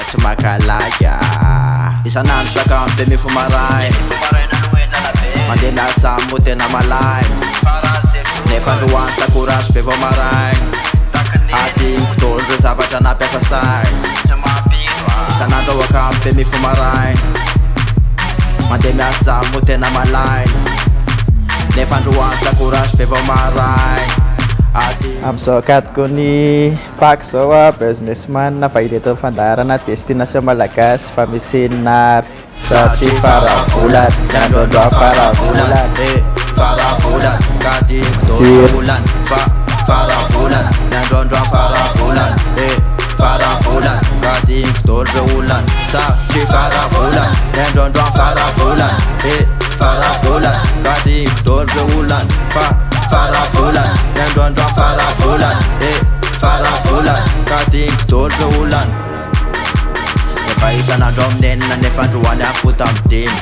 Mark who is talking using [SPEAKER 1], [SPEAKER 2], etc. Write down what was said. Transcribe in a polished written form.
[SPEAKER 1] tsy makalaka isan'andro sakafo be mifomarainy mandeha miasa mo tena malainy nefa androany sakorazy be vao marainy adigny tôlo reo zavatra nampiasa sainy isan'andro ao akamo be mifomarainy mandeha miasa mo tena malainy nefa androany sakorazy be vao marainy.
[SPEAKER 2] Amizao akatoko ny Pâques zao a businessman fa ireto fandaharana destination malagasy fa miseninary satria faravolana nandroandro faravolana
[SPEAKER 1] faravolana kadigny volana faravolana nandroandro faravolana faravolana kadigny tôlo olana satria faravolana nandroandro faravolana faravolana kadigny tôlo olana faravolana nandroandro faravolana faravolana kadigny tôlo olana nefa isan'andro aminenina nefa androany afota amidimy